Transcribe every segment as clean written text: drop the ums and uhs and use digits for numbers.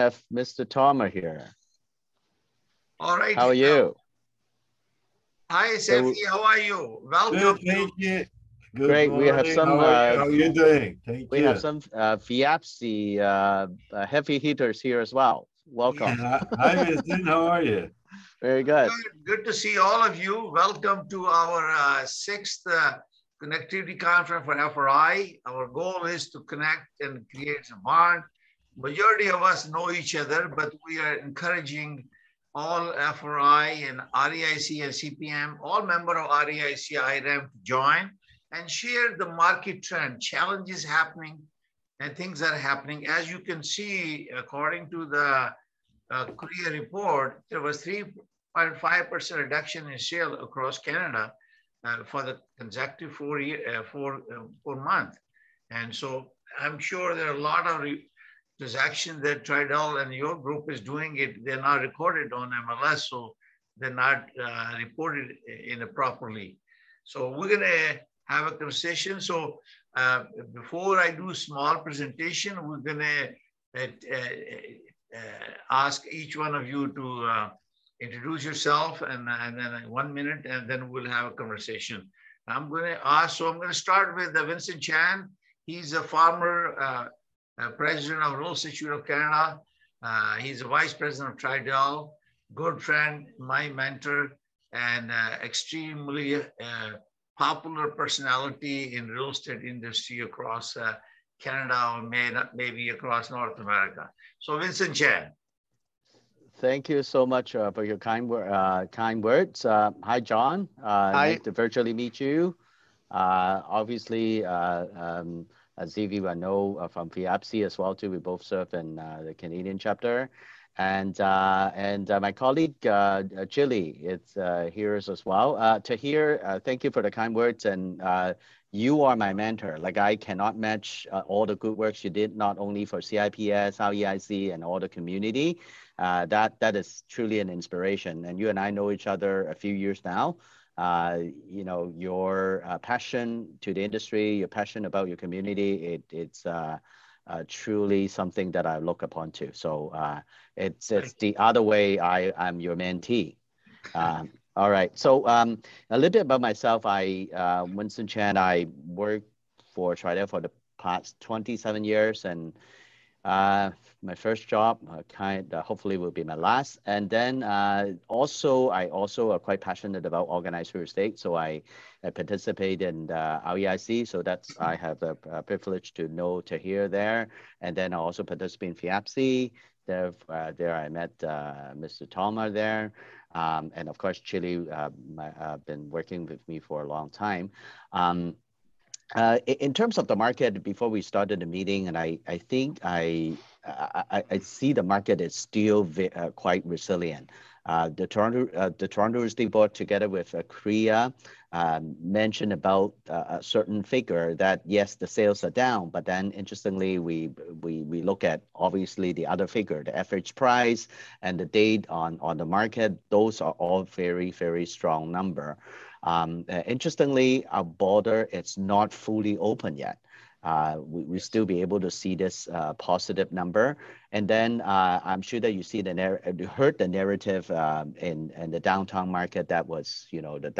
have Mr. Tomer here. All right. How are you? Hi, Sefi. How are you? Welcome. Good, thank you. Good Great. morning. We have some. How are you doing? Thank you. We have some FIAPSI heavy hitters here as well. Welcome. Yeah. Hi, Vincent. How are you? Very good. Good to see all of you. Welcome to our sixth connectivity conference for FRI. Our goal is to connect and create a bond. Majority of us know each other, but we are encouraging all FRI and REIC and CPM, all member of REIC, IREM to join and share the market trend, challenges happening and things that are happening. As you can see, according to the Korea report, there was 3.5% reduction in sale across Canada for the consecutive 4 months. And so I'm sure there are a lot of transactions that Tridel and your group is doing it. They're not recorded on MLS, so they're not reported in it properly. So we're gonna have a conversation. So before I do a small presentation, we're gonna ask each one of you to introduce yourself and then 1 minute, and then we'll have a conversation. I'm gonna start with Vincent Chan. He's a former president of Real Estate Institute of Canada. He's a vice president of Tridel, good friend, my mentor, and extremely popular personality in real estate industry across Canada or maybe across North America. So Vincent Chan. Thank you so much for your kind words. Hi, John. Hi. Nice to virtually meet you. Obviously, Zivi, I know from FIAPSI as well too. We both serve in the Canadian chapter, and my colleague Chili is here as well. Tahir, thank you for the kind words, and you are my mentor. Like I cannot match all the good works you did, not only for CIPS, REIC, and all the community. That is truly an inspiration. And you and I know each other a few years now. You know, your passion to the industry, your passion about your community, it's truly something that I look upon to. So it's the other way I'm your mentee. All right. So a little bit about myself. Winston Chan, I worked for Tridel for the past 27 years, and my first job hopefully will be my last. And then I also are quite passionate about organized real estate. So I participate in the REIC. So I have the privilege to know Tahir there. And then I also participate in FIAPSI. There I met Mr. Tomer there. And of course, Chili been working with me for a long time. In terms of the market, before we started the meeting, and I think I see the market is still quite resilient. The Toronto Real Estate Board, together with Korea, mentioned about a certain figure that yes, the sales are down, but then interestingly, we look at obviously the other figure, the average price and the date on the market. Those are all very, very strong number. Interestingly, our border is not fully open yet. We still be able to see this positive number. And then I'm sure that you heard the narrative in the downtown market that was, you know, the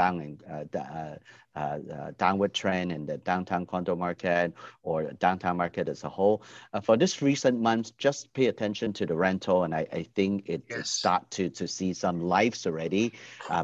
downward trend in the downtown condo market or downtown market as a whole. For this recent months, just pay attention to the rental, and I think it start to see some lives already,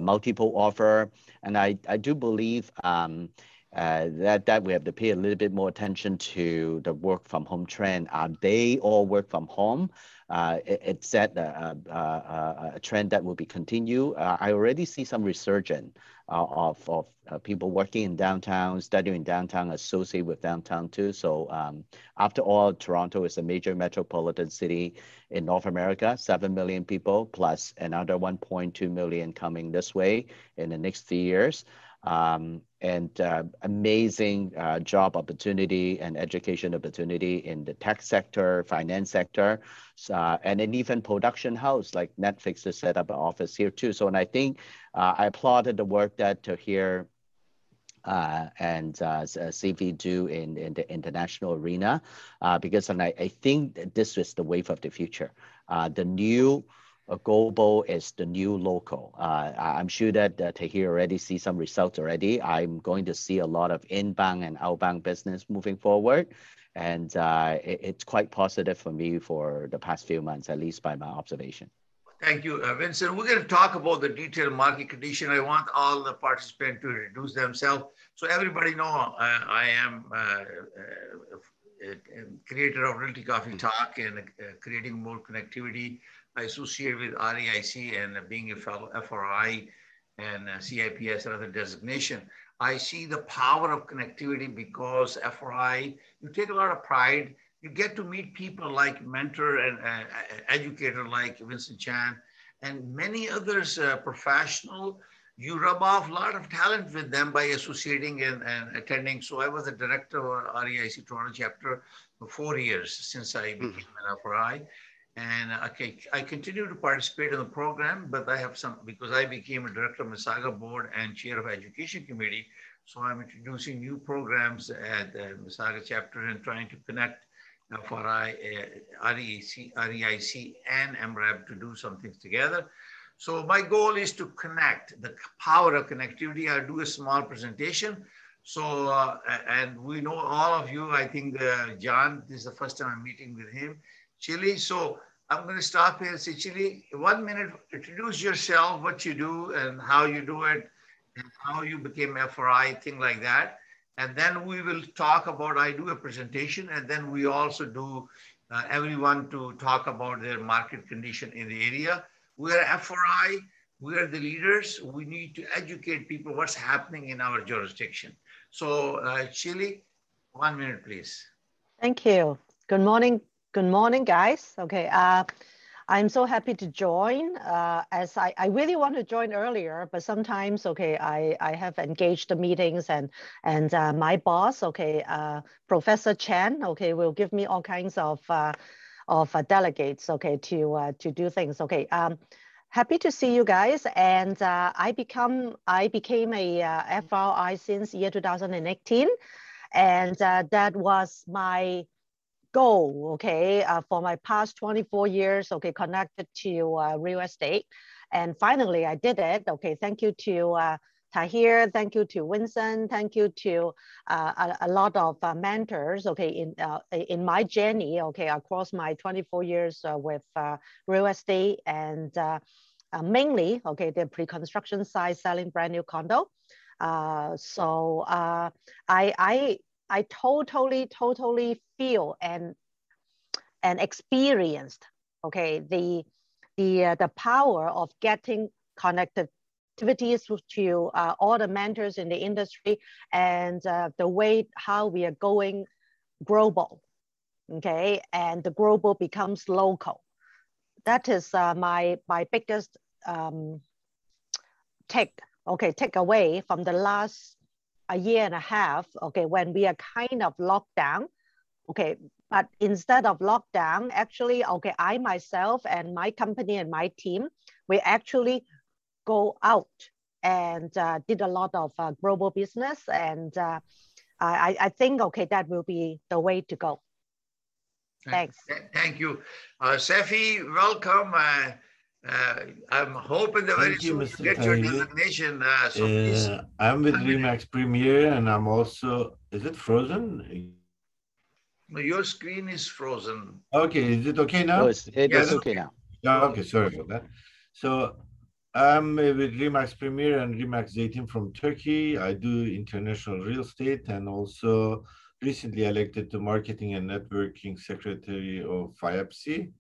multiple offer. And I do believe that we have to pay a little bit more attention to the work from home trend. Are they all work from home? It's set a trend that will be continue. I already see some resurgence of people working in downtown, studying in downtown, associated with downtown too. So after all, Toronto is a major metropolitan city in North America, 7 million people, plus another 1.2 million coming this way in the next 3 years. And amazing job opportunity and education opportunity in the tech sector, finance sector, and then even production house like Netflix has set up an office here too. So, and I think I applauded the work that Tahir and CV do in the international arena, because and I think that this is the wave of the future. The new global is the new local. I'm sure that Tahir already see some results already. I'm going to see a lot of inbound and outbound business moving forward. And it's quite positive for me for the past few months, at least by my observation. Thank you, Vincent. We're going to talk about the detailed market condition. I want all the participants to introduce themselves. So everybody know I am creator of Realty Coffee Talk and creating more connectivity. I associate with REIC and being a fellow FRI and CIPS and other designation. I see the power of connectivity because FRI, you take a lot of pride. You get to meet people like mentor and educator like Vincent Chan and many others, professional. You rub off a lot of talent with them by associating and attending. So I was a director of REIC Toronto chapter for 4 years since I became an FRI. And I continue to participate in the program, but I have some, because I became a director of Mississauga board and chair of education committee. So I'm introducing new programs at the Mississauga chapter and trying to connect FRI, REIC and MRAB to do some things together. So my goal is to connect, the power of connectivity. I'll do a small presentation. So, and we know all of you, I think John, this is the first time I'm meeting with him. Chili, so I'm going to stop here and say, Chili, 1 minute, introduce yourself, what you do and how you do it and how you became FRI, thing like that. And then we will talk about, I do a presentation and then we also do everyone to talk about their market condition in the area. We are FRI, we are the leaders. We need to educate people what's happening in our jurisdiction. So Chili, 1 minute, please. Thank you. Good morning. Good morning, guys. Okay, I'm so happy to join. As I really want to join earlier, but sometimes, okay, I have engaged the meetings and my boss, okay, Professor Chan, okay, will give me all kinds of delegates, okay, to do things. Okay, happy to see you guys. And I became a FRI since year 2018, and that was my goal, okay, for my past 24 years, okay, connected to real estate. And finally, I did it. Okay, thank you to Tahir, thank you to Vincent, thank you to a lot of mentors, okay, in my journey, okay, across my 24 years with real estate and mainly, okay, the pre-construction side, selling brand new condo. So I totally feel and experienced, okay, the power of getting connectivities to all the mentors in the industry and the way how we are going global, okay, and the global becomes local. That is my biggest takeaway from the last a year and a half, okay, when we are kind of locked down, okay, but instead of lockdown, actually, okay, I myself and my company and my team, we actually go out and did a lot of global business, and I think, okay, that will be the way to go. Thanks. Thank you. Sefi, welcome. I'm hoping that very soon you get your designation. I'm with Remax Premier and I'm also, is it frozen? No, your screen is frozen. Okay, is it okay now? Oh, it's okay now. Okay, sorry about that. So I'm with Remax Premier and Remax 18 from Turkey. I do international real estate and also recently elected to Marketing and Networking Secretary of FIAPSI.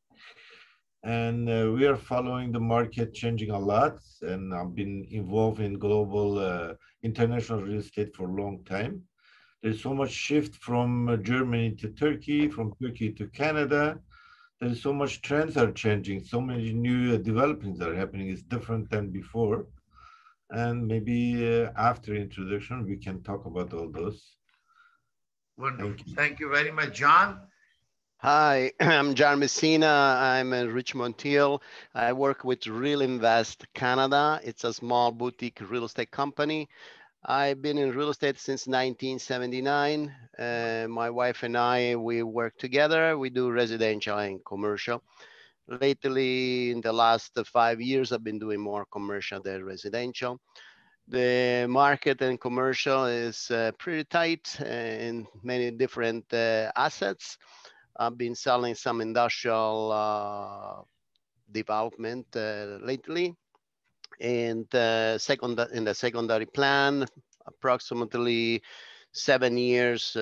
And we are following the market changing a lot. And I've been involved in global international real estate for a long time. There's so much shift from Germany to Turkey, from Turkey to Canada. There's so much trends are changing. So many new developments are happening. It's different than before. And maybe after introduction, we can talk about all those. Wonderful. Thank you very much, John. Hi, I'm John Messina. I'm in Richmond Hill. I work with Real Invest Canada. It's a small boutique real estate company. I've been in real estate since 1979. My wife and I, we work together. We do residential and commercial. Lately, in the last 5 years, I've been doing more commercial than residential. The market and commercial is pretty tight in many different assets. I've been selling some industrial development lately. And in the secondary plan, approximately 7 years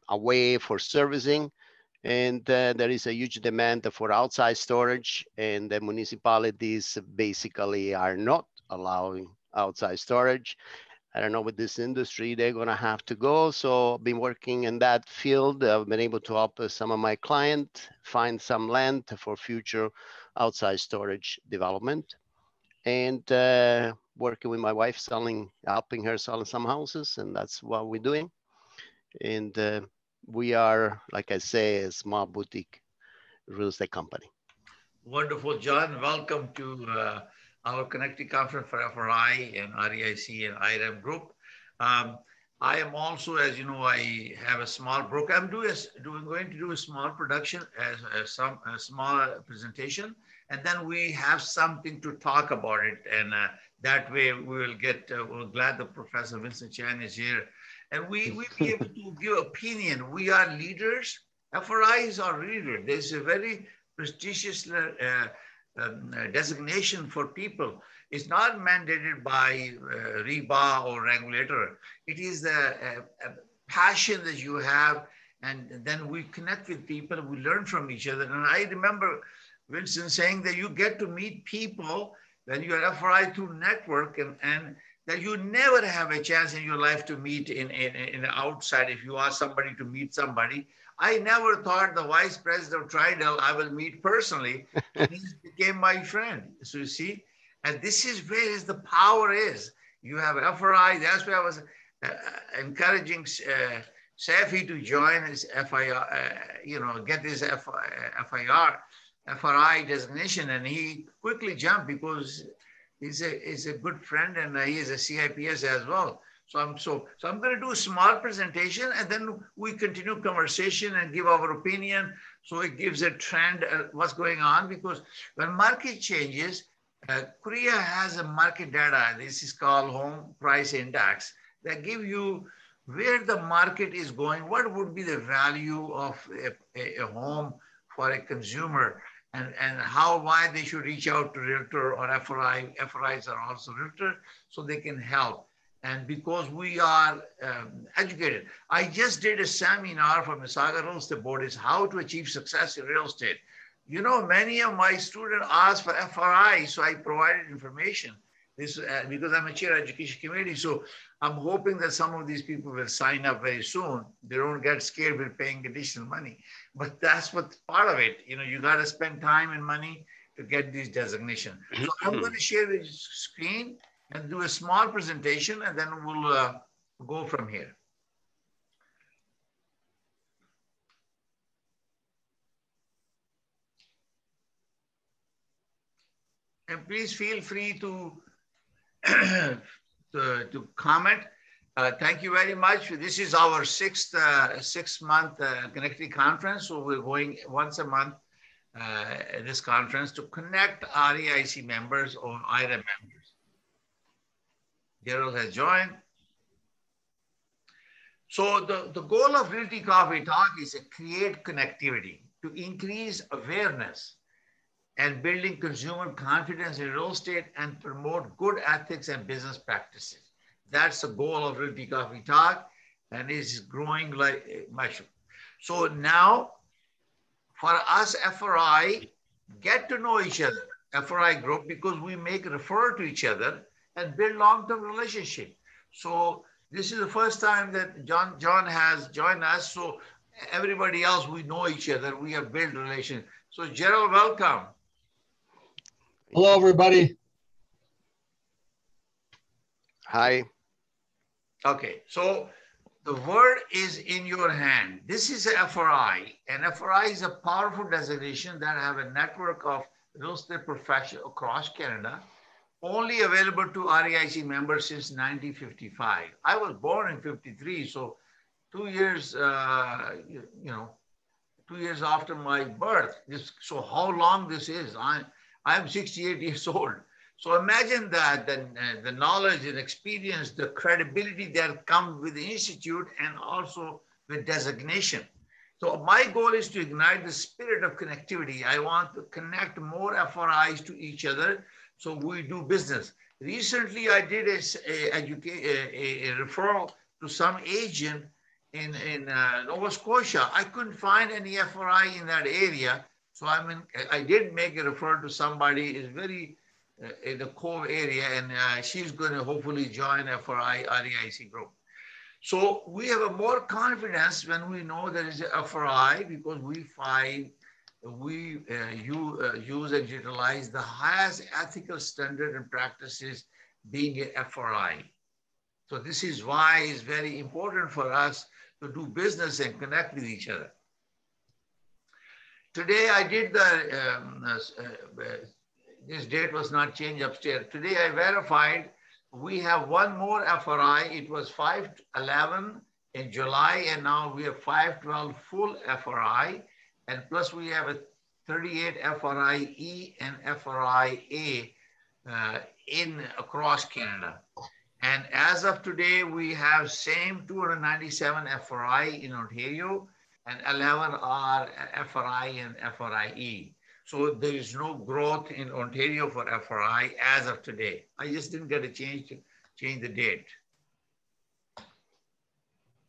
away for servicing. And there is a huge demand for outside storage, and the municipalities basically are not allowing outside storage. I don't know with this industry, they're gonna have to go. So I've been working in that field. I've been able to help some of my clients find some land for future outside storage development. And working with my wife, helping her selling some houses, and that's what we're doing. And we are, like I say, a small boutique real estate company. Wonderful, John. Welcome to our Connected Conference for FRI and REIC and IREM group. I am also, as you know, I have a small broker. I'm going to do a small production as a small presentation, and then we have something to talk about it. And that way we will get, we're glad that Professor Vincent Chan is here. And we be able to give opinion. We are leaders. FRIs are leaders. There's a very prestigious designation for people. It's not mandated by REBA or regulator. It is the passion that you have, and then we connect with people, we learn from each other. And I remember Vincent saying that you get to meet people when you are FRI through network, and that you never have a chance in your life to meet in the outside. If you ask somebody to meet somebody, I never thought the vice president of Tridel I will meet personally, and he became my friend. So you see, and this is where the power is. You have FRI. That's why I was encouraging Safi to join his FIR, get his FRI designation, and he quickly jumped because he's a good friend, and he is a CIPS as well. So I'm going to do a small presentation, and then we continue conversation and give our opinion. So it gives a trend what's going on, because when market changes, Korea has a market data. This is called Home Price Index that give you where the market is going, what would be the value of a home for a consumer, and why they should reach out to realtor or FRI. FRIs are also realtor, so they can help. And because we are educated, I just did a seminar for Mississauga Real Estate Board, is how to achieve success in real estate. You know, many of my students asked for FRI, so I provided information. This because I'm a chair of education committee, so I'm hoping that some of these people will sign up very soon. They don't get scared with paying additional money, but that's what's part of it. You know, you got to spend time and money to get these designations. So I'm going to share the screen and do a small presentation, and then we'll go from here. And please feel free to comment. Thank you very much. This is our six-month Connected Conference. So we're going once a month at this conference to connect REIC members or IREM members. Gerald has joined. So the goal of Realty Coffee Talk is to create connectivity, to increase awareness and building consumer confidence in real estate and promote good ethics and business practices. That's the goal of Realty Coffee Talk, and it's growing like mushroom. So now, for us FRI, get to know each other, FRI group, because we make refer to each other and build long-term relationship. So this is the first time that John has joined us. So everybody else, we know each other. We have built relations. So Gerald, welcome. Hello, everybody. Hi. Okay, so the word is in your hand. This is a FRI, and FRI is a powerful designation that have a network of real estate professionals across Canada. only available to REIC members since 1955. I was born in 53, so 2 years, 2 years after my birth. So how long this is? I'm 68 years old. So imagine that the knowledge and experience, the credibility that comes with the institute and also with designation. So my goal is to ignite the spirit of connectivity. I want to connect more FRIs to each other so we do business. Recently, I did a referral to some agent in Nova Scotia. I couldn't find any FRI in that area. So I did make a referral to somebody is very in the Cove area, and she's going to hopefully join FRI REIC group. So we have a more confidence when we know there is a FRI because we find we use and utilize the highest ethical standard and practices being a FRI. So this is why it's very important for us to do business and connect with each other. Today I did this date was not changed upstairs. Today I verified we have one more FRI. It was 511 in July, and now we have 512 full FRI. And plus we have a 38 FRI-E and FRI-A in across Canada. And as of today, we have same 297 FRI in Ontario and 11 are FRI and FRI-E. So there is no growth in Ontario for FRI as of today. I just didn't get a chance to change the date.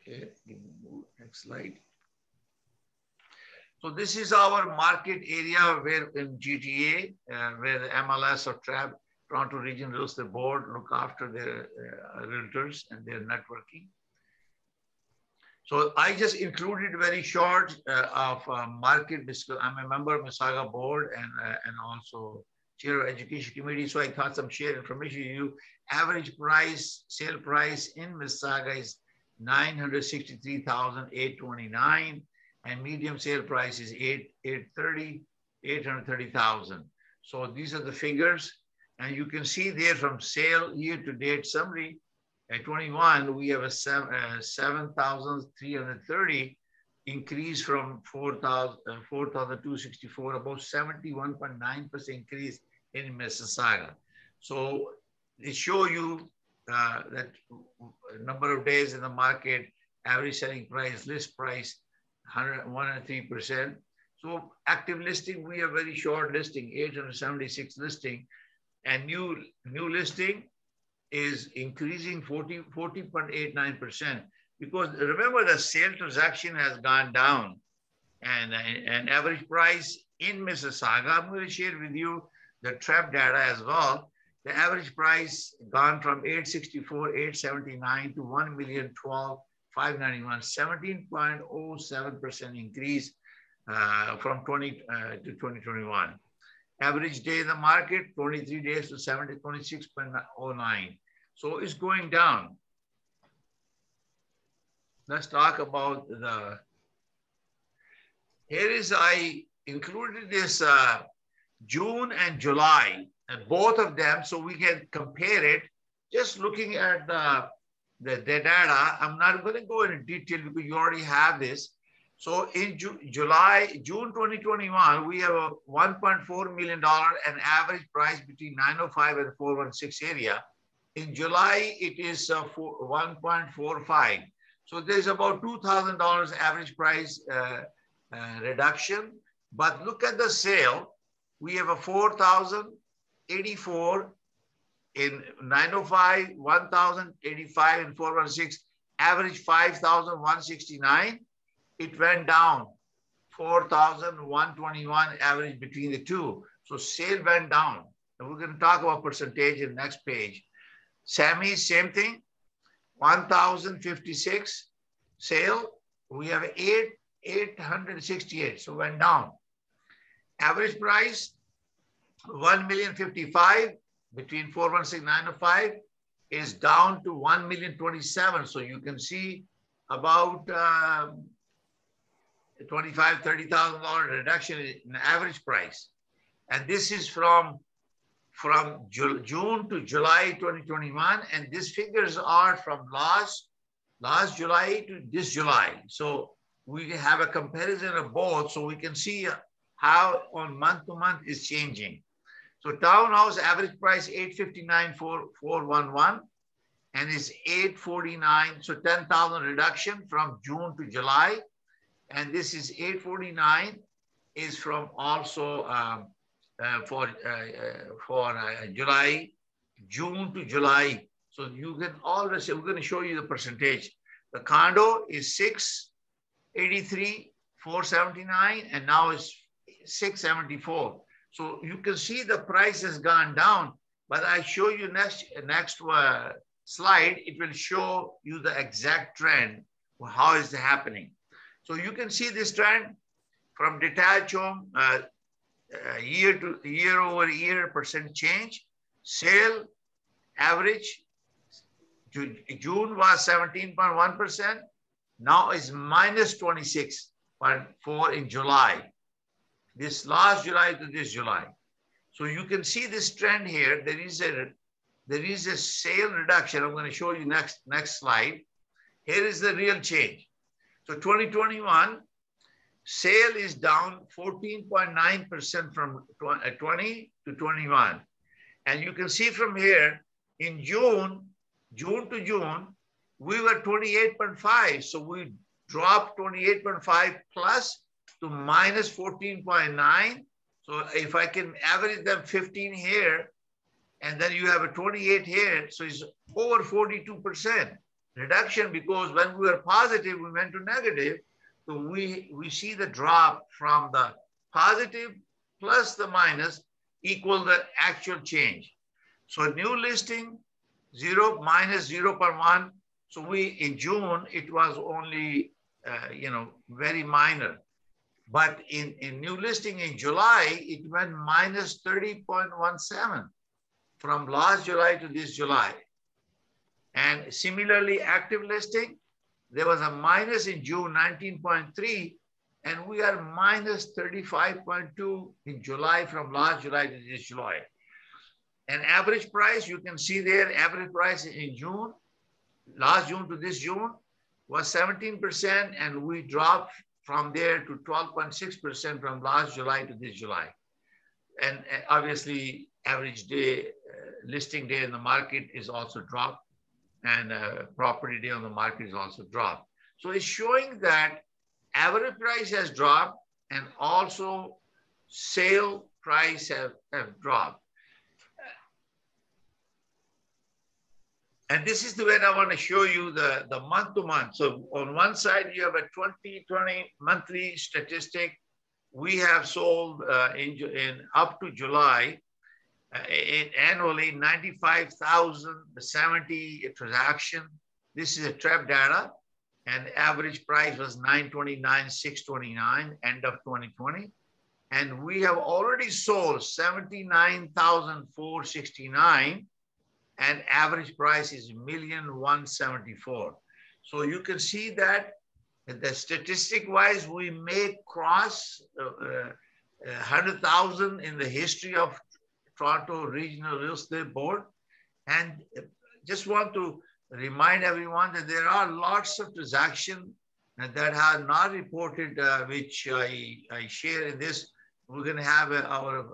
Okay, next slide. So this is our market area where in GTA, where the MLS or TRAB, Toronto Region Real Estate Board, look after their realtors and their networking. So I just included very short of market discussion. I'm a member of Mississauga board and also chair of education committee. So I thought some share information. You average price, sale price in Mississauga is 963,829, and medium sale price is 830,000. So these are the figures, and you can see there from sale year to date summary. At 21, we have a 7,330 increase from 4,264, about 71.9% increase in Mississauga. So they show you that number of days in the market, average selling price, list price, 103%. So active listing, we have very short listing, 876 listing, and new listing is increasing 40.89%, because remember the sale transaction has gone down, and average price in Mississauga, I'm going to share with you the TRAP data as well. The average price gone from 864, 879 to 1,012,591, 17.07% increase from 20 to 2021. Average day in the market, 23 days to 26.09. So it's going down. Let's talk about I included this June and July, and both of them, so we can compare it. Just looking at the data, I'm not going to go into detail because you already have this. So in June 2021, we have a $1.4 million an average price between 905 and 416 area. In July, it is 1.45. So there's about $2,000 average price reduction. But look at the sale. We have a 4,084 in 905, 1,085 in 416, average 5,169. It went down 4,121 average between the two. So sale went down. And we're going to talk about percentage in the next page. Sammy, same thing, 1,056 sale. We have 868, so went down. Average price, 1,055,000 between 416 and 905 is down to 1,027,000. So you can see about $25,000, $30,000 reduction in average price. And this is from from June to July 2021, and these figures are from last July to this July. So we have a comparison of both, so we can see how on month to month is changing. So townhouse average price 859,411, and is 849. So 10,000 reduction from June to July, and this is 849 is from also for July, June to July. So you can always say, we're going to show you the percentage. The condo is 683,479, and now it's 674. So you can see the price has gone down, but I show you next slide, it will show you the exact trend, how is it happening. So you can see this trend from detached home, year over year percent change. Sale average to June was 17.1%. Now is minus 26.4 in July. This last July to this July. So you can see this trend here. There is a sale reduction. I'm going to show you next slide. Here is the real change. So 2021, sale is down 14.9% from 20 to 21. And you can see from here, in June to June, we were 28.5. So we dropped 28.5 plus to minus 14.9. So if I can average them 15 here, and then you have a 28 here, so it's over 42% reduction, because when we were positive, we went to negative. So we see the drop from the positive plus the minus equal the actual change. So new listing, minus 0.1. So in June, it was only, very minor. But in new listing in July, it went minus 30.17 from last July to this July. And similarly, active listing, there was a minus in June, 19.3, and we are minus 35.2 in July from last July to this July. And average price, you can see there, average price in June, last June to this June was 17, and we dropped from there to 12.6% from last July to this July. And obviously, average day, listing day in the market is also dropped, and property day on the market is also dropped. So it's showing that average price has dropped, and also sale price have dropped. And this is the way I want to show you the month to month. So on one side, you have a 2020 monthly statistic. We have sold in up to July, annually 95,070 transaction. This is a TREP data, and average price was 929,629 end of 2020. And we have already sold 79,469, and average price is 1,174,000. So you can see that the statistic wise, we may cross 100,000 in the history of Toronto Regional Real Estate Board. And just want to remind everyone that there are lots of transactions that are not reported, which I share in this. We're going to have our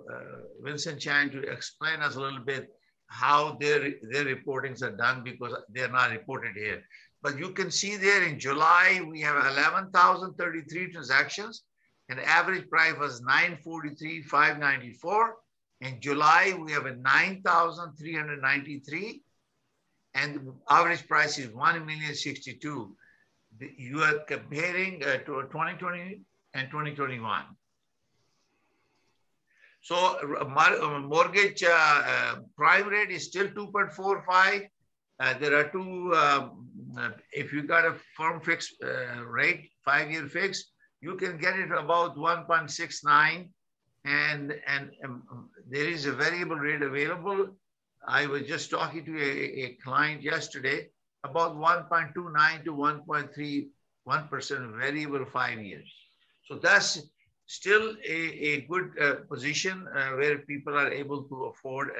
Vincent Chan to explain us a little bit how their reportings are done, because they're not reported here. But you can see there in July, we have 11,033 transactions, and average price was 943,594. In July, we have a 9,393, and average price is 1,062,000. You are comparing to 2020 and 2021. So mortgage prime rate is still 2.45. There are two, if you got a firm fixed rate, 5-year fixed, you can get it about 1.69. And there is a variable rate available. I was just talking to a client yesterday about 1.29 to 1.31% variable 5 years. So that's still a good position where people are able to afford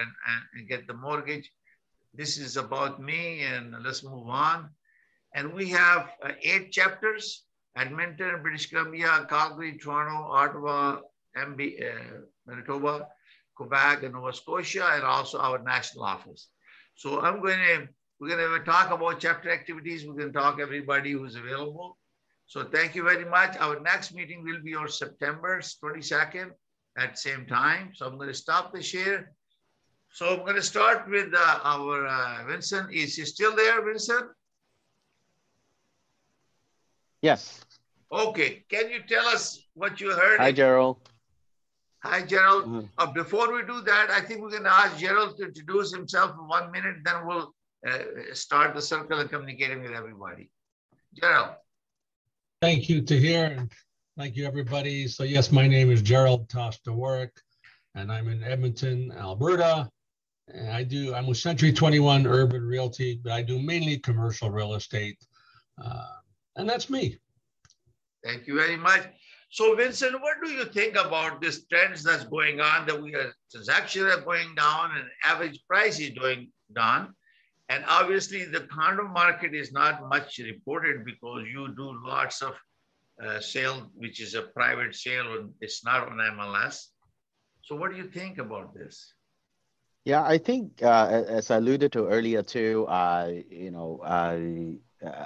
and get the mortgage. This is about me, and let's move on. And we have 8 chapters: Edmonton, British Columbia, Calgary, Toronto, Ottawa, Manitoba, Quebec, and Nova Scotia, and also our national office. So we're going to talk about chapter activities. We're going to talk everybody who's available. So thank you very much. Our next meeting will be on September 22nd at the same time. So I'm going to stop the share. So I'm going to start with our Vincent. Is he still there, Vincent? Yes. Okay. Can you tell us what you heard? Hi, Gerald. Hi, Gerald. Before we do that, I think we're going to ask Gerald to introduce himself for 1 minute. Then we'll start the circle and communicating with everybody. Gerald. Thank you, Tahir, and thank you, everybody. So yes, my name is Gerald Tostawarek, and I'm in Edmonton, Alberta. And I'm with Century 21 Urban Realty, but I do mainly commercial real estate. And that's me. Thank you very much. So Vincent, what do you think about this trends that's going on, that transactions are going down and average price is going down? And obviously the condo market is not much reported because you do lots of sale, which is a private sale, and it's not on MLS. So what do you think about this? Yeah, I think as I alluded to earlier too,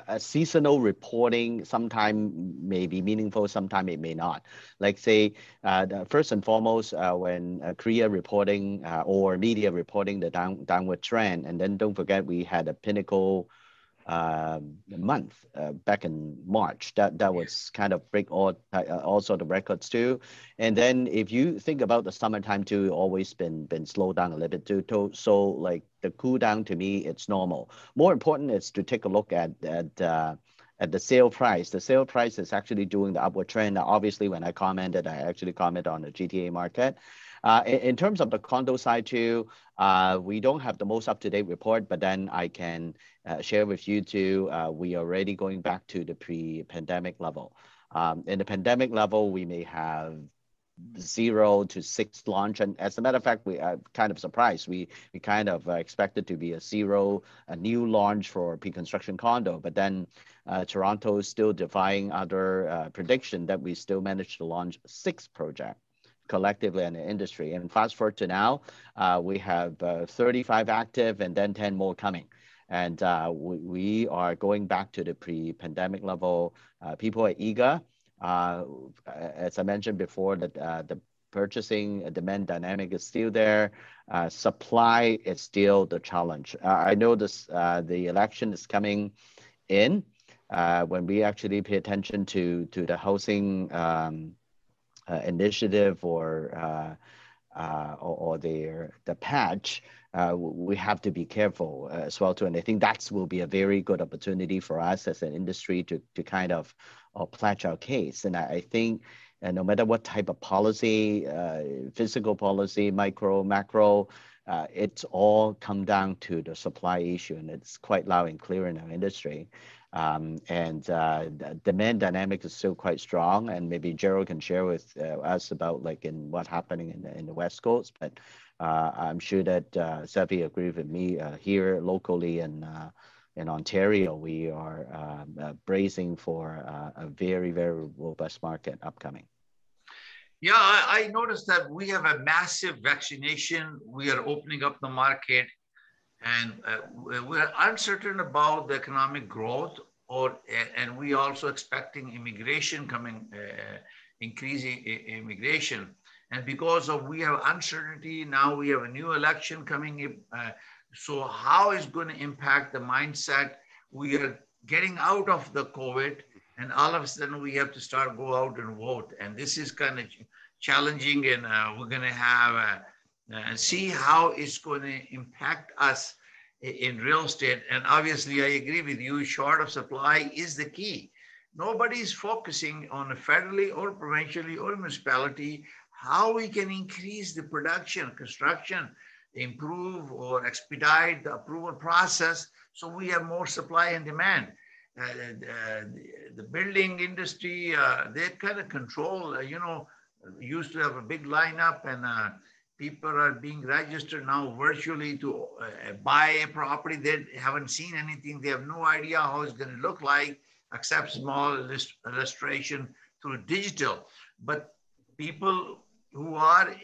a seasonal reporting sometime may be meaningful, sometime it may not. Like say, first and foremost, when Korea reporting or media reporting the downward trend, and then don't forget we had a pinnacle month back in March that was kind of break all sort of records too. And then if you think about the summertime too, always been slowed down a little bit too. So like the cool down, to me, it's normal. More important is to take a look at the sale price. The sale price is actually doing the upward trend. Now, obviously, when I commented, I actually commented on the GTA market. In terms of the condo side too, we don't have the most up-to-date report, but then I can share with you too, we are already going back to the pre-pandemic level. In the pandemic level, we may have 0 to 6 launch. And as a matter of fact, we are kind of surprised. We kind of expected to be a new launch for pre-construction condo, but then Toronto is still defying other prediction that we still managed to launch 6 projects collectively in the industry. And fast forward to now, we have 35 active and then 10 more coming. And we are going back to the pre-pandemic level. People are eager. As I mentioned before, that the purchasing demand dynamic is still there. Supply is still the challenge. I know this. The election is coming in. When we actually pay attention to the housing initiative or the patch, we have to be careful as well too. And I think that will be a very good opportunity for us as an industry to kind of pledge our case. And I think no matter what type of policy, physical policy, micro, macro, it's all come down to the supply issue, and it's quite loud and clear in our industry. The demand dynamic is still quite strong, and maybe Gerald can share with us about like in what's happening in the West Coast. But I'm sure that Sevi agrees with me here locally in Ontario. We are bracing for a very, very robust market upcoming. Yeah, I noticed that we have a massive vaccination. We are opening up the market. And we're uncertain about the economic growth, and we also expecting immigration coming, increasing immigration. And because of we have uncertainty, now we have a new election coming. So how is going to impact the mindset? We are getting out of the COVID, and all of a sudden we have to start go out and vote. And this is kind of challenging, and we're going to have see how it's going to impact us in real estate. And obviously, I agree with you, short of supply is the key. Nobody's focusing on federally or provincially or municipality, how we can increase the production, construction, improve or expedite the approval process so we have more supply and demand. The building industry, they kind of control, used to have a big lineup, and people are being registered now virtually to buy a property. They haven't seen anything. They have no idea how it's going to look like, except small illustration through digital. But people who are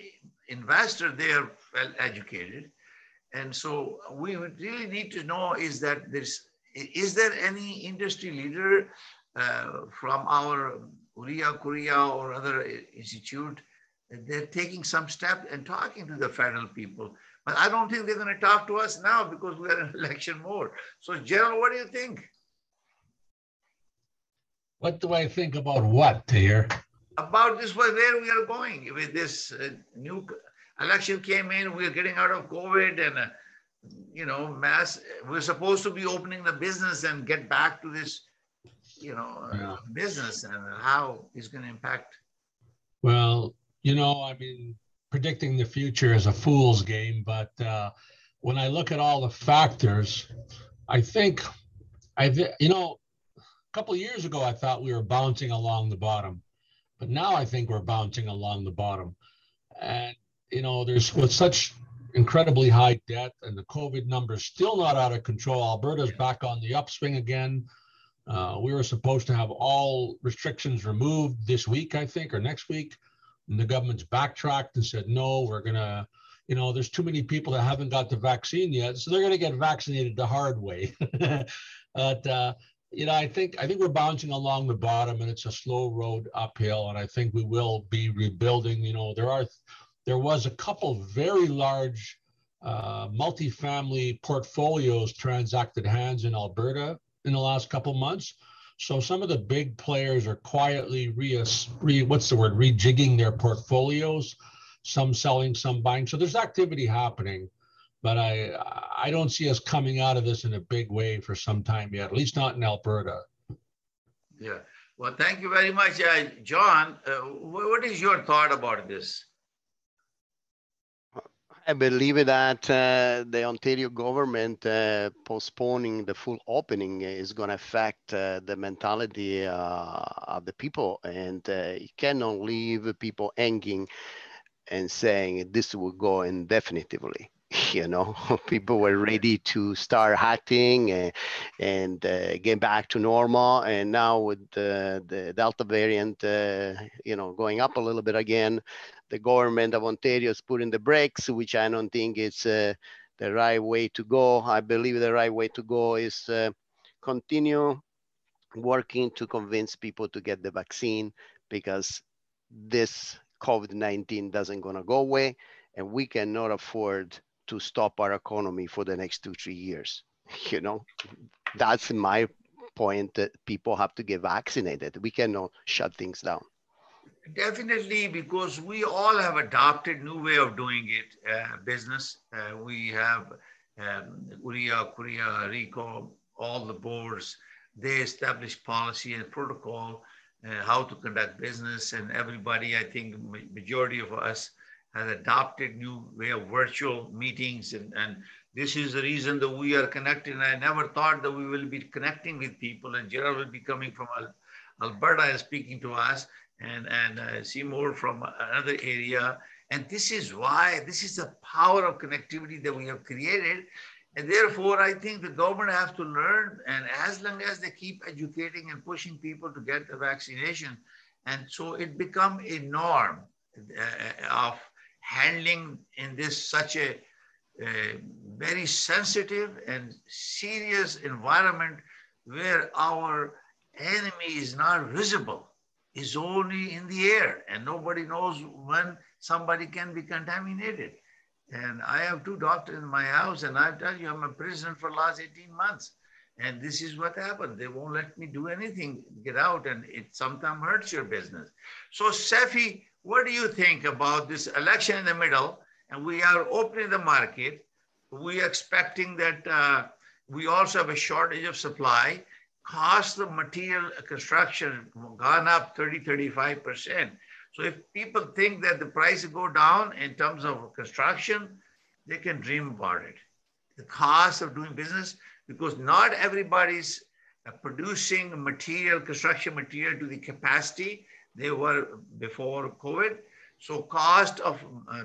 investors, they are well educated. And so we really need to know is there any industry leader from our Korea or other institute? They're taking some steps and talking to the federal people. But I don't think they're going to talk to us now because we are in election mode. So Gerald, what do you think? What do I think about what, Tahir? About this, where we are going with this new election came in, we're getting out of COVID and, we're supposed to be opening the business and get back to this, business, and how it's going to impact. Well, predicting the future is a fool's game, but when I look at all the factors, I think a couple of years ago, I thought we were bouncing along the bottom, but now I think we're bouncing along the bottom. And, there's with such incredibly high debt and the COVID numbers still not out of control. Alberta's back on the upswing again. We were supposed to have all restrictions removed this week, I think, or next week. And the government's backtracked and said, no, we're going to, there's too many people that haven't got the vaccine yet. So they're going to get vaccinated the hard way. But, I think we're bouncing along the bottom, and it's a slow road uphill. And I think we will be rebuilding. There was a couple very large multifamily portfolios transacted hands in Alberta in the last couple of months. So some of the big players are quietly rejigging their portfolios, some selling, some buying. So there's activity happening, but I don't see us coming out of this in a big way for some time yet, at least not in Alberta. Yeah. Well, thank you very much. John, what is your thought about this? I believe that the Ontario government postponing the full opening is going to affect the mentality of the people, and you cannot leave people hanging and saying this will go indefinitely. People were ready to start acting and get back to normal, and now with the Delta variant, going up a little bit again, the government of Ontario is putting the brakes, which I don't think it's the right way to go. I believe the right way to go is continue working to convince people to get the vaccine, because this COVID-19 doesn't gonna go away, and we cannot afford to stop our economy for the next 2-3 years. That's my point, that people have to get vaccinated. We cannot shut things down. Definitely, because we all have adopted new way of doing it, business. We have Korea, RICO, all the boards, they establish policy and protocol, how to conduct business, and everybody, I think majority of us has adopted new way of virtual meetings, and this is the reason that we are connected. And I never thought that we will be connecting with people, and Gerald will be coming from Alberta and speaking to us, and Seymour from another area. And this is why, this is the power of connectivity that we have created. And therefore, I think the government has to learn, and as long as they keep educating and pushing people to get the vaccination, and so it become a norm of handling in this such a very sensitive and serious environment where our enemy is not visible, is only in the air, and nobody knows when somebody can be contaminated. And I have 2 doctors in my house, and I tell you, I'm a prisoner for the last 18 months. And this is what happened. They won't let me do anything, get out, and it sometimes hurts your business. So Sefi, what do you think about this election in the middle? And we are opening the market. We are expecting that we also have a shortage of supply. Cost of material construction gone up 30-35%. So if people think that the price will go down in terms of construction, they can dream about it. The cost of doing business, because not everybody's producing material, construction material to the capacity. they were before COVID. So cost of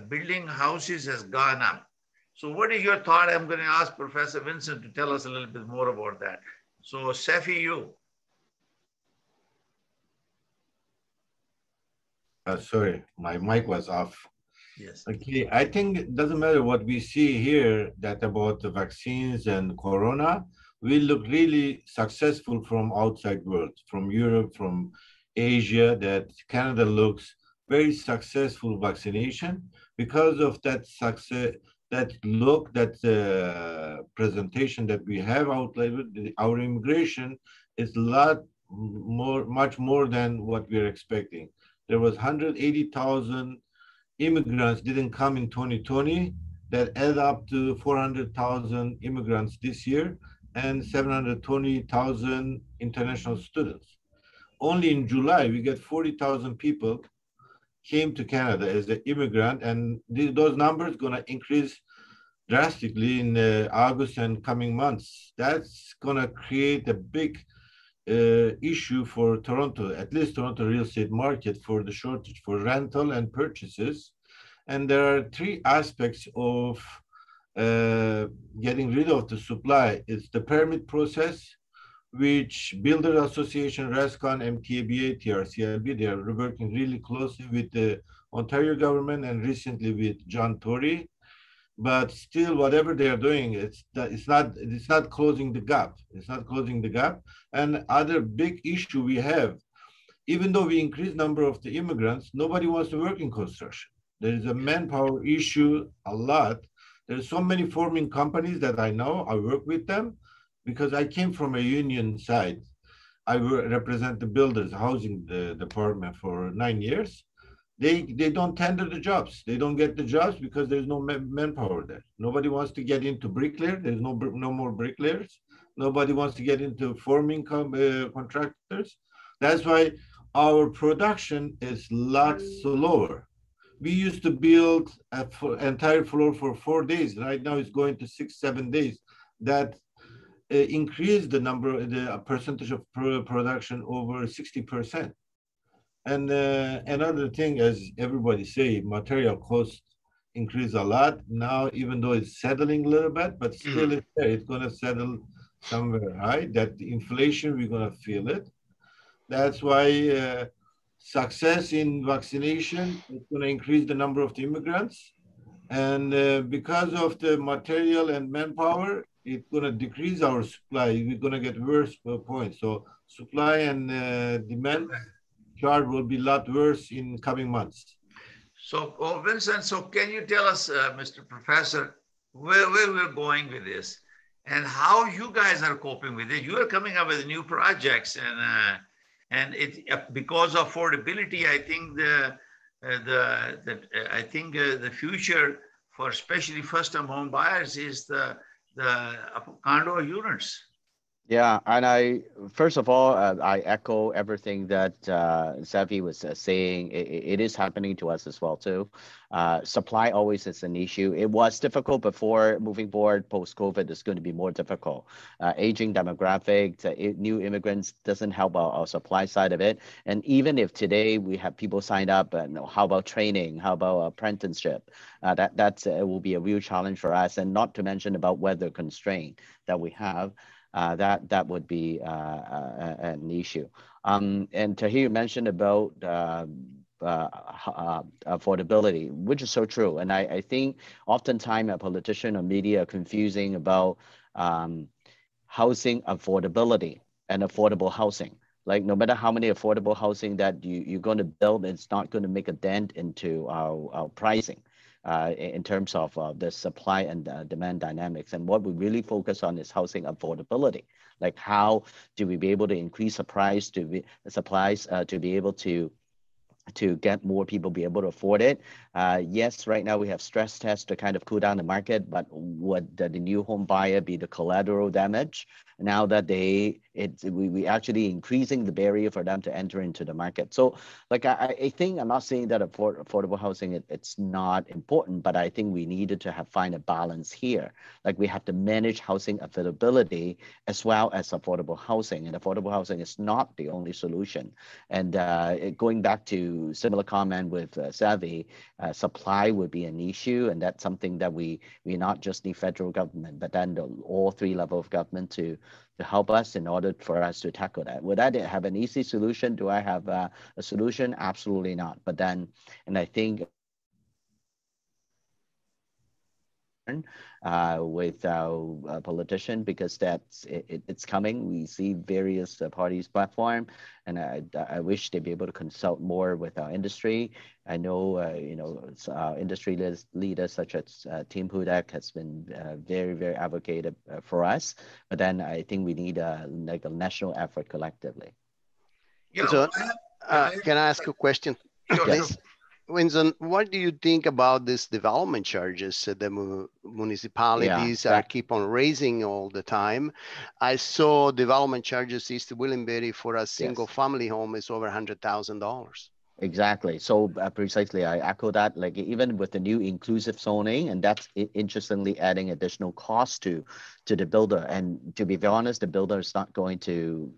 building houses has gone up. So what is your thought? I'm going to ask Professor Vincent to tell us a little bit more about that. So Safi, you. Sorry, my mic was off. Yes. Okay, I think it doesn't matter what we see here that about the vaccines and corona, we look really successful from outside world, from Europe, from Asia, that Canada looks very successful vaccination because of that success, that look, that presentation that we have out there. Our immigration is a lot more, much more than what we're expecting. There was 180,000 immigrants didn't come in 2020 that add up to 400,000 immigrants this year and 720,000 international students. Only in July, we get 40,000 people came to Canada as an immigrant, and those numbers going to increase drastically in August and coming months. That's going to create a big issue for Toronto, at least Toronto real estate market, for the shortage for rental and purchases. And there are three aspects of getting rid of the supply. It's the permit process, which Builder Association, RESCON, MTABA, TRCLB, they are working really closely with the Ontario government and recently with John Tory. But still, whatever they are doing, it's not closing the gap. It's not closing the gap. And other big issue we have, even though we increase number of the immigrants, nobody wants to work in construction. There is a manpower issue a lot. There's so many forming companies that I know. I work with them because I came from a union side. I represent the builders, housing department for 9 years. They don't tender the jobs. They don't get the jobs because there's no manpower there. Nobody wants to get into bricklayer. There's no more bricklayers. Nobody wants to get into forming contractors. That's why our production is lots slower. We used to build an entire floor for 4 days. Right now it's going to 6-7 days. That increased the percentage of production over 60%. And another thing, as everybody say, material costs increase a lot now, even though it's settling a little bit, but still it's there. It's going to settle somewhere high. That the inflation, we're going to feel it. That's why success in vaccination is going to increase the number of the immigrants. And because of the material and manpower, it's going to decrease our supply. We're going to get worse points. So supply and demand chart will be a lot worse in coming months. So, Vincent, so can you tell us, Mr. Professor, where we're going with this and how you guys are coping with it? You are coming up with new projects, and it because of affordability, I think the future for especially first-time home buyers is the condo units. Yeah, and first of all, I echo everything that Safi was saying. It is happening to us as well too. Supply always is an issue. It was difficult before. Moving forward, post-COVID, it's going to be more difficult. Aging demographic, new immigrants doesn't help our supply side of it. And even if today we have people signed up, how about training? How about apprenticeship? That will be a real challenge for us, and not to mention about weather constraint that we have. That would be an issue. And Tahir mentioned about affordability, which is so true. And I think oftentimes a politician or media are confusing about housing affordability and affordable housing. Like no matter how many affordable housing that you're going to build, it's not going to make a dent into our pricing. In terms of the supply and demand dynamics. And what we really focus on is housing affordability. Like how do we be able to increase the price supplies to be able to to get more people be able to afford it. Yes, right now we have stress tests to kind of cool down the market, but would the new home buyer be the collateral damage now that we actually increasing the barrier for them to enter into the market? So like I think I'm not saying that affordable housing it's not important, but I think we needed to find a balance here. Like we have to manage housing availability as well as affordable housing, and affordable housing is not the only solution. And going back to similar comment with Savvy, supply would be an issue, and that's something that we not just need federal government, but then all three levels of government to help us in order for us to tackle that. Would I have an easy solution? Do I have a solution? Absolutely not. But then, and I think with our politician, because it's coming. We see various parties platform, and I wish they'd be able to consult more with our industry. I know industry leaders such as Team Hudak has been very, very advocated for us, but then I think we need like a national effort collectively. Yeah, So, can I ask a question, sure, please? sure. Winston, what do you think about this development charges that the municipalities are keep on raising all the time? I saw development charges East Williamberry for a single family home is over $100,000. Exactly. So precisely, I echo that. Like even with the new inclusive zoning, and that's interestingly adding additional cost to the builder. And to be honest, the builder is not going to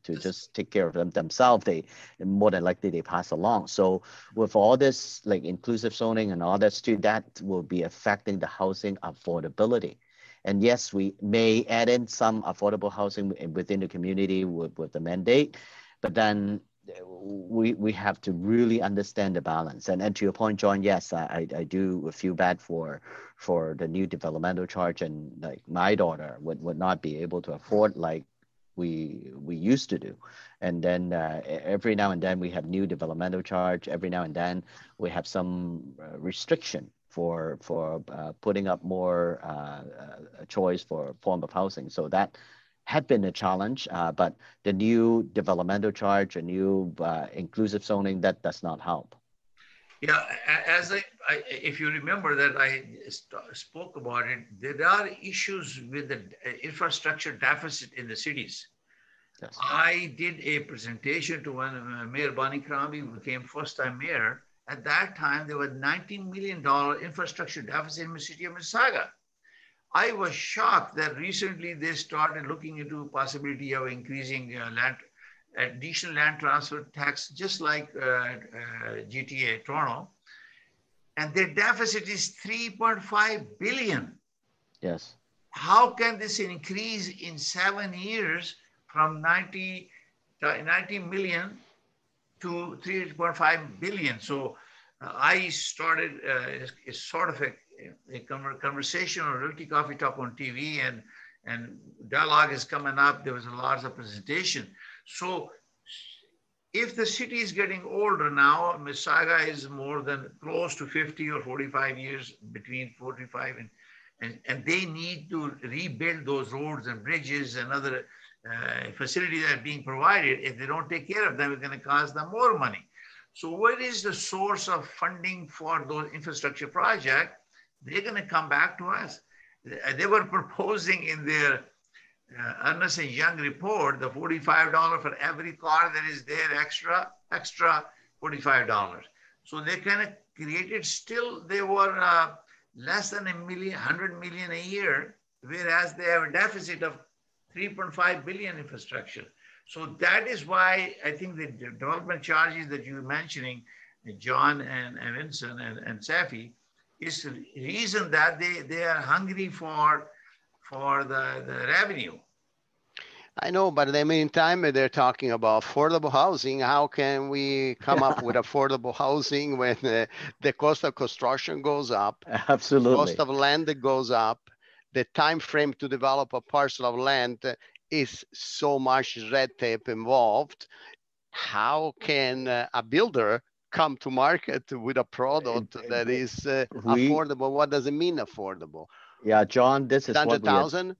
just take care of them themselves. They more than likely they pass along. So with all this like inclusive zoning and all that too, that will be affecting the housing affordability. And yes, we may add in some affordable housing within the community with the mandate, but then we have to really understand the balance. And to your point, John, yes, I do feel bad for the new developmental charge, and like my daughter would not be able to afford like we used to do. And then every now and then we have new developmental charge. Every now and then we have some restriction for putting up more choice for form of housing. So that had been a challenge, but the new developmental charge, a new inclusive zoning, that does not help. Yeah, as if you remember that I spoke about it, there are issues with the infrastructure deficit in the cities. Yes. I did a presentation to Mayor Bonnie Crombie, who became first-time mayor. At that time, there was $19 million infrastructure deficit in the city of Mississauga. I was shocked that recently they started looking into possibility of increasing additional land transfer tax, just like GTA Toronto. And their deficit is 3.5 billion. Yes. How can this increase in 7 years from 90 million to 3.5 billion? So I started a sort of a conversation on Realty Coffee Talk on TV, and dialogue is coming up. There was a lot of presentation. So if the city is getting older now, Mississauga is more than close to 50 or 45 years, between 45 and they need to rebuild those roads and bridges and other facilities that are being provided. If they don't take care of them, it's going to cost them more money. So what is the source of funding for those infrastructure projects? They're going to come back to us. They were proposing in their Ernst & Young report, the $45 for every car that is there, extra $45. So they kind of created, still they were less than $100 million a year, whereas they have a deficit of 3.5 billion infrastructure. So that is why I think the development charges that you're mentioning, John and Vincent and Safi, is the reason that they are hungry for the revenue. I know, but in the meantime, they're talking about affordable housing. How can we come up with affordable housing when the cost of construction goes up? Absolutely. Cost of land goes up. The time frame to develop a parcel of land is so much red tape involved. How can a builder come to market with a product that is affordable? What does it mean affordable? Yeah, John, this is what we 100,000.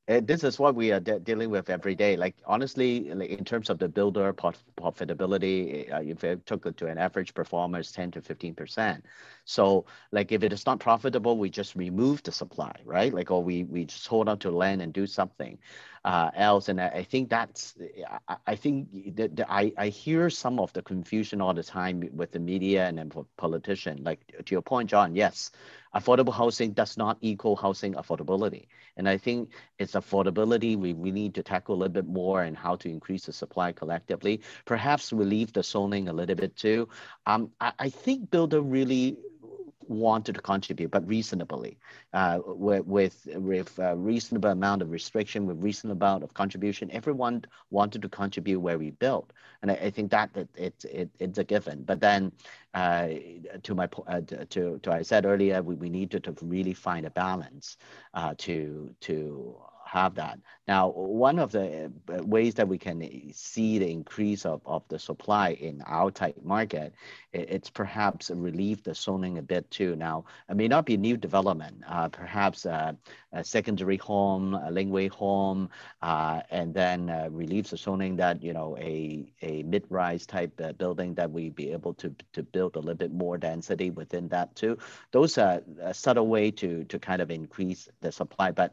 This is what we are dealing with every day. Like honestly, like in terms of the builder profitability, if it took it to an average performance, 10 to 15%. So like if it is not profitable, we just remove the supply, right? Like or we just hold on to land and do something else. And I think that's I think that I hear some of the confusion all the time with the media and then politician. Like to your point, John, yes, affordable housing does not equal housing affordability. And I think it's affordability we need to tackle a little bit more and how to increase the supply collectively. Perhaps relieve the zoning a little bit too. I think builder really wanted to contribute, but reasonably, with reasonable amount of restriction, with reasonable amount of contribution. Everyone wanted to contribute where we built, and I think that it's a given. But then, to I said earlier, we need to really find a balance to have that. Now, one of the ways that we can see the increase of the supply in our tight market, it's perhaps relieve the zoning a bit too. Now, it may not be new development, perhaps a secondary home, a laneway home, and then relieve the zoning that, you know, a mid-rise type building that we be able to build a little bit more density within that too. Those are a subtle way to kind of increase the supply. But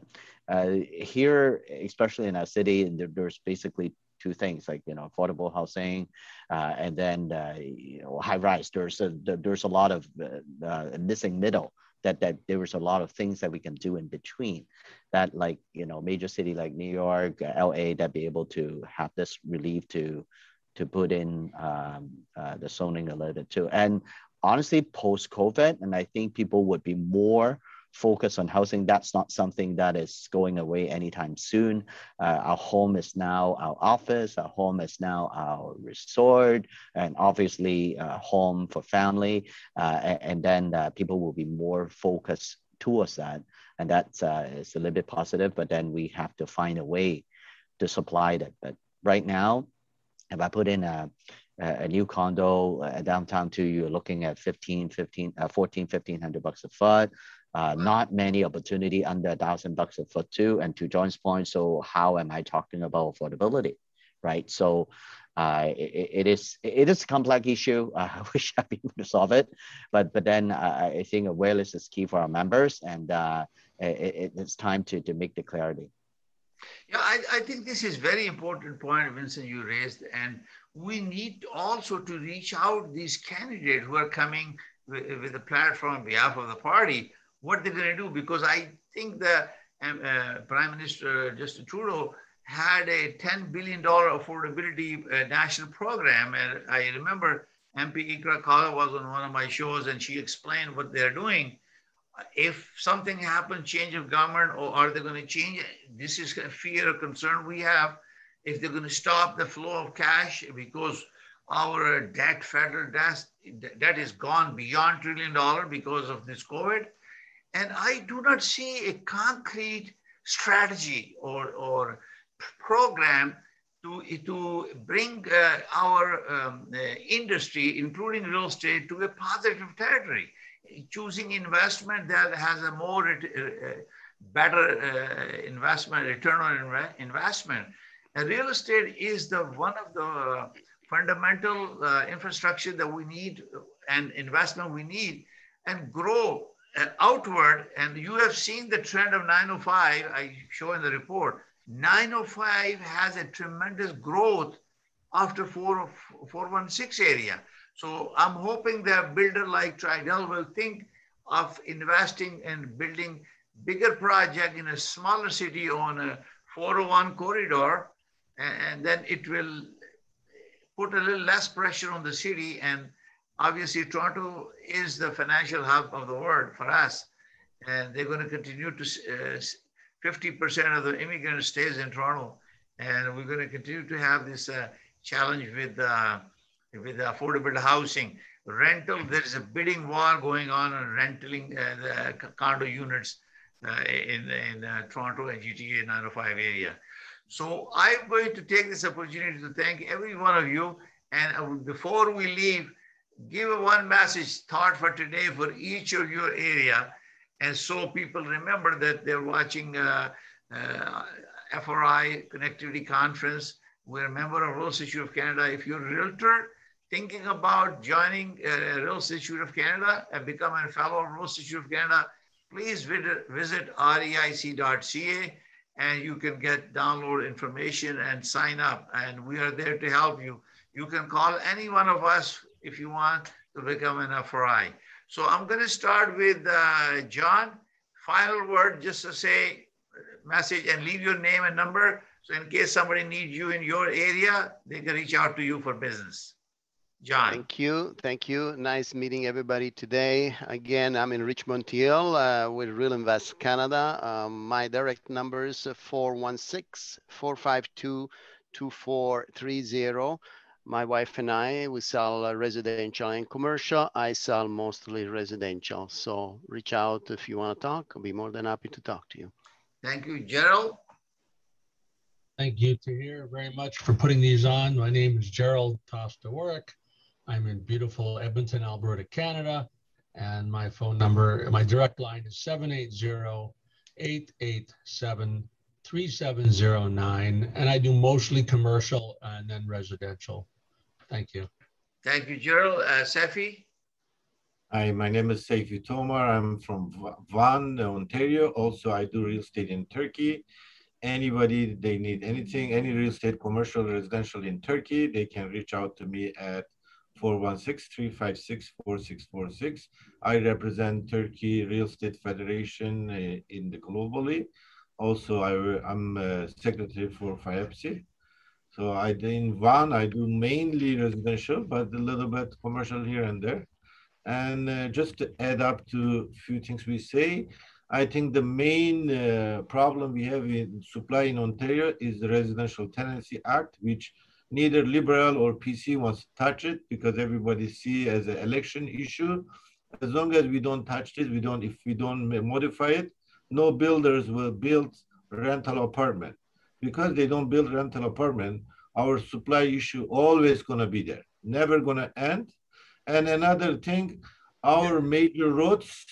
here, especially in our city, there's basically two things, like, you know, affordable housing, and then you know, high rise. There's a lot of missing middle. That there was a lot of things that we can do in between. That, like, you know, major city like New York, LA, that be able to have this relief to put in the zoning a little bit too. And honestly, post COVID, and I think people would be more focus on housing. That's not something that is going away anytime soon. Our home is now our office. Our home is now our resort, and obviously home for family. And then people will be more focused towards that. And that's is a little bit positive, but then we have to find a way to supply that. But right now, if I put in a new condo downtown too, you're looking at $1,500 a foot. Not many opportunity under $1,000 a foot too. And to John's point, so how am I talking about affordability, right? So it is a complex issue. I wish I'd be able to solve it, but then I think awareness is key for our members, and it's time to make the clarity. Yeah, I think this is very important point, Vincent, you raised, and we need also to reach out these candidates who are coming with a platform on behalf of the party, what they're going to do, because I think the Prime Minister Justin Trudeau had a $10 billion affordability national program, and I remember MP Ikra Kala was on one of my shows, and she explained what they're doing. If something happens, change of government, or are they going to change? This is a fear or concern we have. If they're going to stop the flow of cash, because our debt, federal debt is gone beyond $1 trillion because of this COVID. And I do not see a concrete strategy or program to bring our industry, including real estate, to a positive territory. Choosing investment that has a more better investment, return on investment. And real estate is one of the fundamental infrastructure that we need and investment we need, and grow outward. And you have seen the trend of 905, I show in the report. 905 has a tremendous growth after 416 area. So I'm hoping that a builder like Tridel will think of investing and building bigger project in a smaller city on a 401 corridor, and then it will put a little less pressure on the city. And obviously Toronto is the financial hub of the world for us, and they're going to continue to 50% of the immigrants stays in Toronto, and we're going to continue to have this challenge with affordable housing. Rental, there is a bidding war going on renting the condo units in Toronto and GTA 905 area. So I'm going to take this opportunity to thank every one of you. And before we leave, give one message, thought for today for each of your area. And so people remember that they're watching FRI Connectivity Conference. We're a member of Realty Institute of Canada. If you're a realtor thinking about joining Realty Institute of Canada and becoming a fellow of Realty Institute of Canada, please visit reic.ca and you can download information and sign up. And we are there to help you. You can call any one of us if you want to become an FRI. So I'm going to start with John. Final word, just to say message and leave your name and number. So in case somebody needs you in your area, they can reach out to you for business. John. Thank you. Thank you. Nice meeting everybody today. Again, I'm in Richmond, TL with Real Invest Canada. My direct number is 416-452-2430. My wife and I, we sell residential and commercial. I sell mostly residential. So reach out if you want to talk. I'll be more than happy to talk to you. Thank you, Gerald. Thank you, Tahir, very much for putting these on. My name is Gerald Tosta-Warwick. I'm in beautiful Edmonton, Alberta, Canada. And my phone number, my direct line is 780-887-3709. And I do mostly commercial and then residential. Thank you. Thank you, Gerald. Sefi? Hi, my name is Seyfi Tomar. I'm from Vaughan, Ontario. Also, I do real estate in Turkey. Anybody, they need anything, any real estate, commercial, residential in Turkey, they can reach out to me at 416-356-4646. I represent Turkey Real Estate Federation in the globally. Also, I'm secretary for FIPS. So in Vaughan, I do mainly residential, but a little bit commercial here and there. And just to add up to a few things we say, I think the main problem we have in supply in Ontario is the Residential Tenancy Act, which neither Liberal or PC wants to touch it because everybody see as an election issue. As long as we don't touch this, if we don't modify it, no builders will build rental apartment. Because they don't build rental apartment, our supply issue always gonna be there, never gonna end. And another thing, our major roads,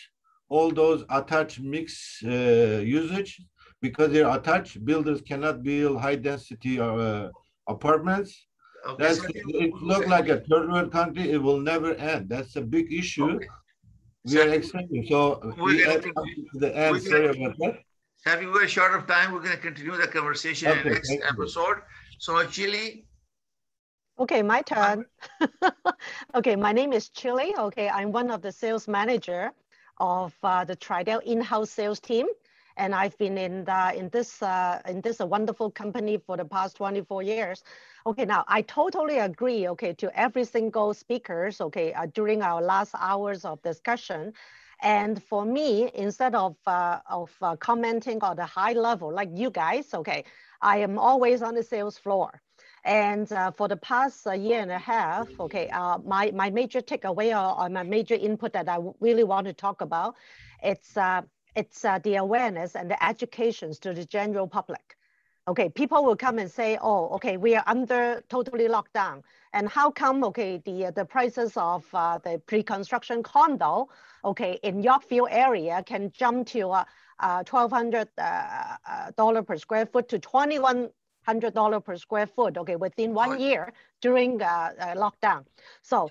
all those attached mix usage, because they're attached, builders cannot build high density apartments. Okay, It looks like a third world country, it will never end. That's a big issue. Okay. We are extending. So we add up to the end. Sorry about that. Safi, we're short of time. We're going to continue the conversation in the next episode. So Chile. Okay, my turn. Okay, my name is Chile. Okay, I'm one of the sales manager of the Tridel in-house sales team. And I've been in this wonderful company for the past 24 years. Okay, now I totally agree, okay, to every single speakers, okay, during our last hours of discussion. And for me, instead of commenting on the high level, like you guys, okay, I am always on the sales floor. And for the past year and a half, okay, my major takeaway or my major input that I really want to talk about, it's the awareness and the educations to the general public. Okay, people will come and say, oh, okay, we are under totally locked down. And how come, okay, the prices of the pre-construction condo, okay, in Yorkville area can jump to $1,200 per square foot to $2,100 per square foot, okay, within 1 year during lockdown. So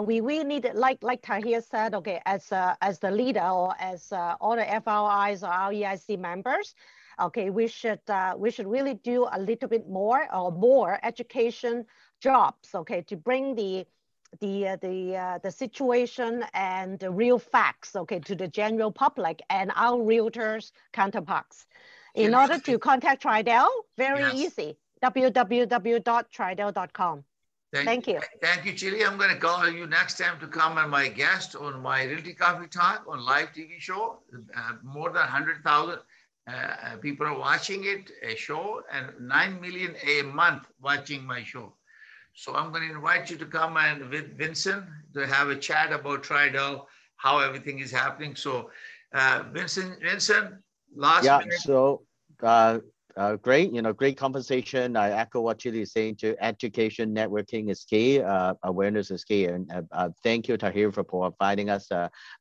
we really need, like Tahir said, okay, as the leader or as all the FRIs or REIC members, okay, we should really do a little bit more or more education jobs, okay, to bring the situation and the real facts, okay, to the general public and our realtors counterparts. In order to contact Tridel, very easy, www.tridel.com. Thank you. Thank you, Chile. I'm going to call you next time to come as my guest on my Realty Coffee Talk on live TV show. More than 100,000 people are watching it, a show, and 9 million a month watching my show. So I'm going to invite you to come and with Vincent to have a chat about Tridel, how everything is happening. So Vincent, last minute. So Great, great conversation. I echo what Chili is saying to education, networking is key, awareness is key. And thank you, Tahir, for providing us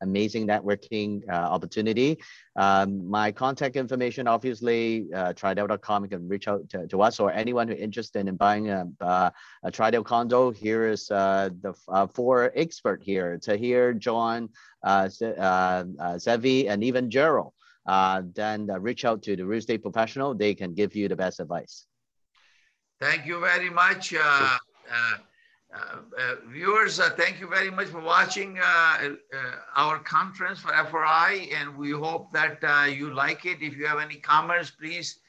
amazing networking opportunity. My contact information, obviously, Tridel.com, you can reach out to us or anyone who's interested in buying a Tridel condo. Here is the 4 expert here, Tahir, John, Zevi, and even Gerald. Then reach out to the real estate professional. They can give you the best advice. Thank you very much. Viewers, thank you very much for watching our conference for FRI, and we hope that you like it. If you have any comments, please,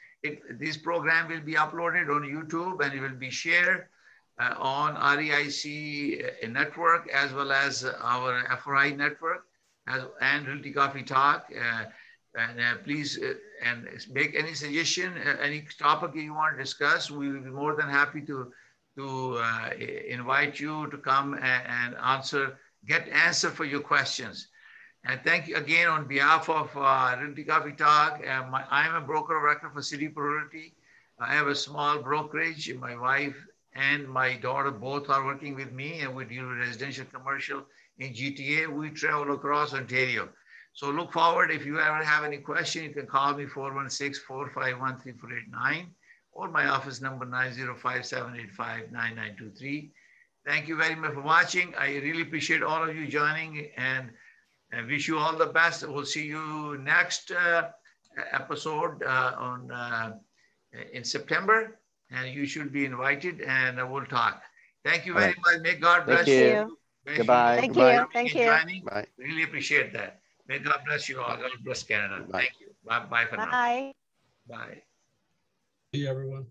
this program will be uploaded on YouTube and it will be shared on REIC network as well as our FRI network and Realty Coffee Talk. Please and make any suggestion, any topic you want to discuss. We will be more than happy to invite you to come and get answer for your questions. And thank you again on behalf of Realty Coffee Talk. I'm a broker of record for City Realty. I have a small brokerage. My wife and my daughter both are working with me, and we deal with residential, commercial in GTA. We travel across Ontario. So look forward. If you ever have any question, you can call me 416-451-3489 or my office number 905-785-9923. Thank you very much for watching. I really appreciate all of you joining and wish you all the best. We'll see you next episode in September, and you should be invited and we'll talk. Thank you very much. May God bless you. Goodbye. Thank Goodbye. you. Thank you. Bye. Really appreciate that. May God bless you all. God bless Canada. Bye. Thank you. Bye for now. Bye. Bye. See you, everyone.